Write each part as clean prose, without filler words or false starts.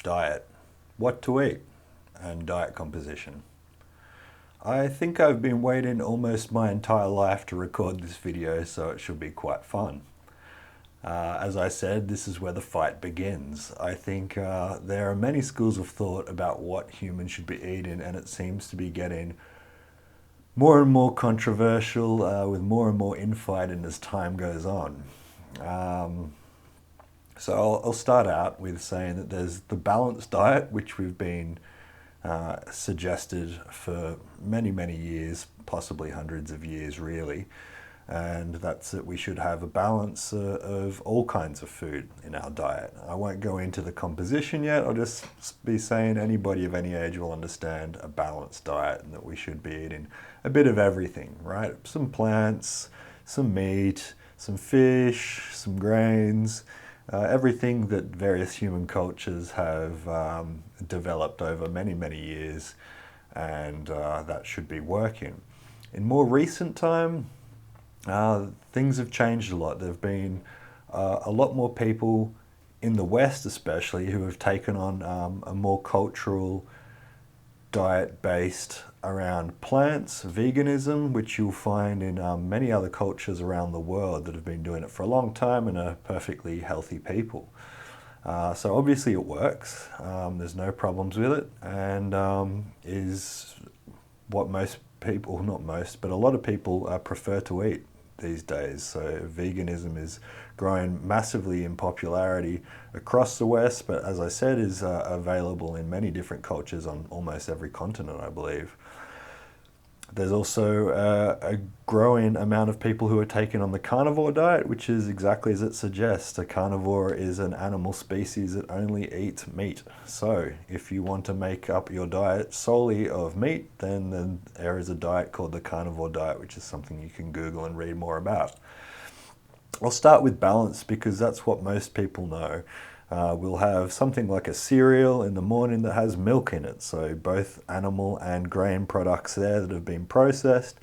diet, what to eat, and diet composition. I think I've been waiting almost my entire life to record this video, so it should be quite fun. As I said, this is where the fight begins. I think there are many schools of thought about what humans should be eating, and it seems to be getting more and more controversial with more and more infighting as time goes on. So I'll start out with saying that there's the balanced diet, which we've been suggested for many, many years, possibly hundreds of years really. And that's that we should have a balance of all kinds of food in our diet. I won't go into the composition yet, I'll just be saying anybody of any age will understand a balanced diet and that we should be eating a bit of everything, right? Some plants, some meat, some fish, some grains, everything that various human cultures have developed over many, many years, and that should be working. In more recent time, things have changed a lot. There have been a lot more people in the West especially who have taken on a more cultural diet based around plants, veganism, which you'll find in many other cultures around the world that have been doing it for a long time and are perfectly healthy people. So obviously it works, there's no problems with it, and is what most people, not most, but a lot of people prefer to eat these days. So veganism is growing massively in popularity across the West, but as I said, is available in many different cultures on almost every continent, I believe. There's also a growing amount of people who are taking on the carnivore diet, which is exactly as it suggests. A carnivore is an animal species that only eats meat. So if you want to make up your diet solely of meat, then there is a diet called the carnivore diet, which is something you can Google and read more about. I'll start with balance because that's what most people know. We'll have something like a cereal in the morning that has milk in it, so both animal and grain products there that have been processed.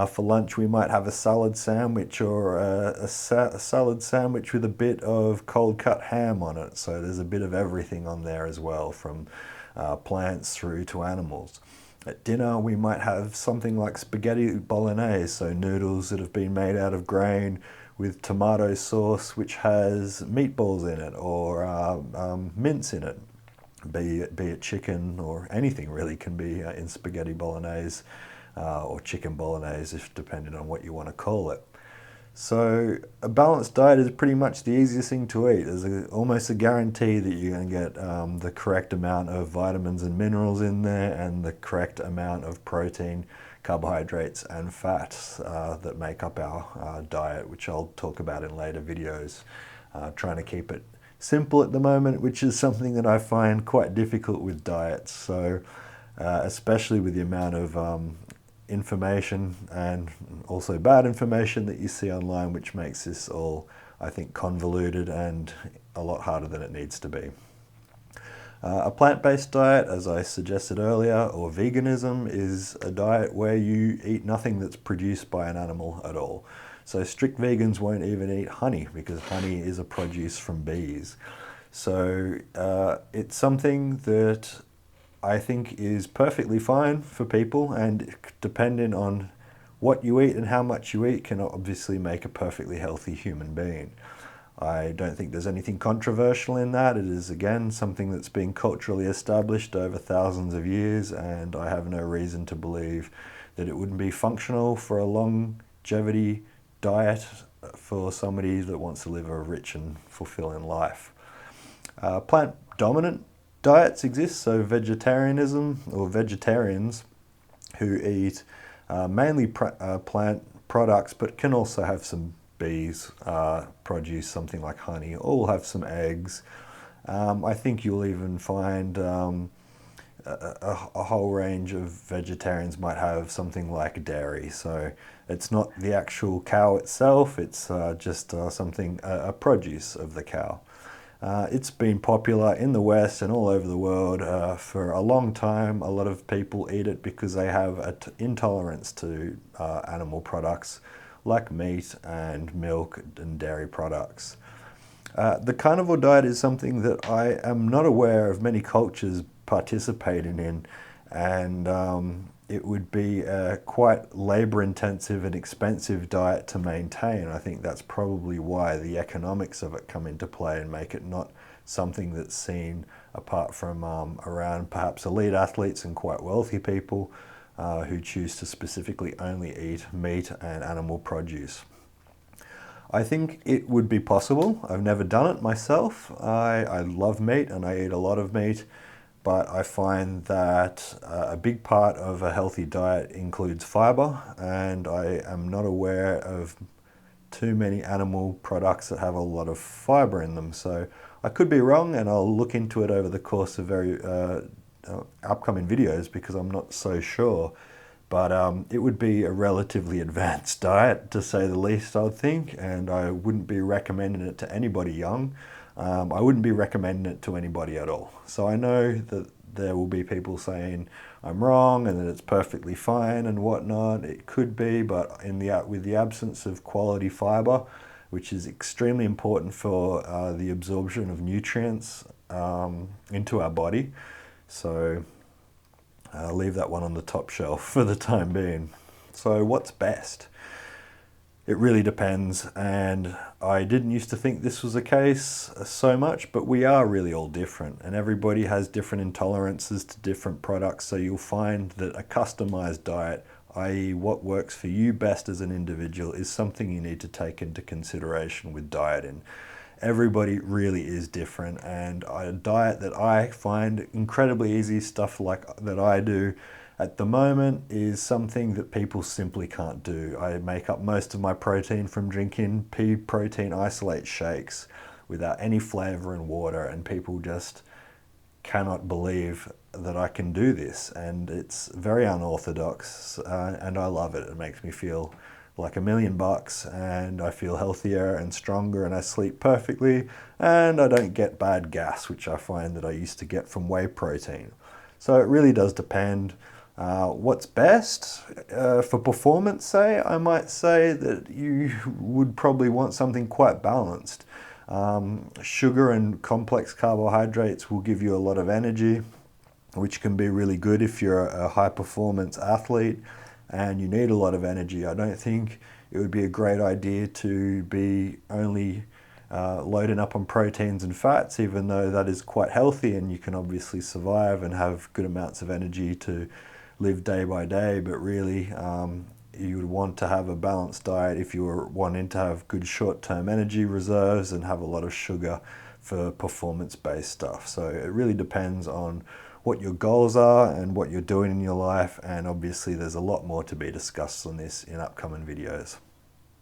For lunch we might have a salad sandwich or a salad sandwich with a bit of cold cut ham on it, so there's a bit of everything on there as well, from plants through to animals. At dinner we might have something like spaghetti bolognese, so noodles that have been made out of grain with tomato sauce which has meatballs in it, or mince in it, be it chicken or anything really can be in spaghetti bolognese, or chicken bolognese, if depending on what you want to call it. So a balanced diet is pretty much the easiest thing to eat. There's almost a guarantee that you're going to get the correct amount of vitamins and minerals in there, and the correct amount of protein, carbohydrates and fats that make up our diet, which I'll talk about in later videos. Trying to keep it simple at the moment, which is something that I find quite difficult with diets. So especially with the amount of information and also bad information that you see online, which makes this all, I think, convoluted and a lot harder than it needs to be. A plant-based diet, as I suggested earlier, or veganism, is a diet where you eat nothing that's produced by an animal at all. So strict vegans won't even eat honey, because honey is a produce from bees. So it's something that I think is perfectly fine for people, and depending on what you eat and how much you eat can obviously make a perfectly healthy human being. I don't think there's anything controversial in that. It is, again, something that's been culturally established over thousands of years, and I have no reason to believe that it wouldn't be functional for a longevity diet for somebody that wants to live a rich and fulfilling life. Plant-dominant diets exist, so vegetarianism, or vegetarians who eat mainly plant products, but can also have some bees produce something like honey, or will have some eggs. I think you'll even find a whole range of vegetarians might have something like dairy. So it's not the actual cow itself, it's just something, a produce of the cow. It's been popular in the West and all over the world for a long time. A lot of people eat it because they have an intolerance to animal products like meat and milk and dairy products. The carnivore diet is something that I am not aware of many cultures participating in, and it would be a quite labor-intensive and expensive diet to maintain. I think that's probably why the economics of it come into play and make it not something that's seen apart from around perhaps elite athletes and quite wealthy people who choose to specifically only eat meat and animal produce. I think it would be possible. I've never done it myself. I love meat and I eat a lot of meat, but I find that a big part of a healthy diet includes fiber, and I am not aware of too many animal products that have a lot of fiber in them. So I could be wrong, and I'll look into it over the course of upcoming videos because I'm not so sure. But it would be a relatively advanced diet, to say the least, I would think, and I wouldn't be recommending it to anybody young. I wouldn't be recommending it to anybody at all. So I know that there will be people saying I'm wrong and that it's perfectly fine and whatnot. It could be, but with the absence of quality fiber, which is extremely important for the absorption of nutrients into our body. So I'll leave that one on the top shelf for the time being. So what's best? It really depends, and I didn't used to think this was the case so much, but we are really all different, and everybody has different intolerances to different products, so you'll find that a customized diet, i.e. what works for you best as an individual, is something you need to take into consideration with dieting. Everybody really is different, and a diet that I find incredibly easy, stuff like that I do at the moment, is something that people simply can't do. I make up most of my protein from drinking pea protein isolate shakes without any flavor and water, and people just cannot believe that I can do this, and it's very unorthodox, and I love it. It makes me feel like $1,000,000, and I feel healthier and stronger, and I sleep perfectly, and I don't get bad gas, which I find that I used to get from whey protein. So it really does depend. What's best for performance, say, I might say that you would probably want something quite balanced. Sugar and complex carbohydrates will give you a lot of energy, which can be really good if you're a high performance athlete and you need a lot of energy. I don't think it would be a great idea to be only loading up on proteins and fats, even though that is quite healthy and you can obviously survive and have good amounts of energy to live day by day. But really, you would want to have a balanced diet if you were wanting to have good short-term energy reserves and have a lot of sugar for performance-based stuff. So it really depends on what your goals are and what you're doing in your life, and obviously there's a lot more to be discussed on this in upcoming videos.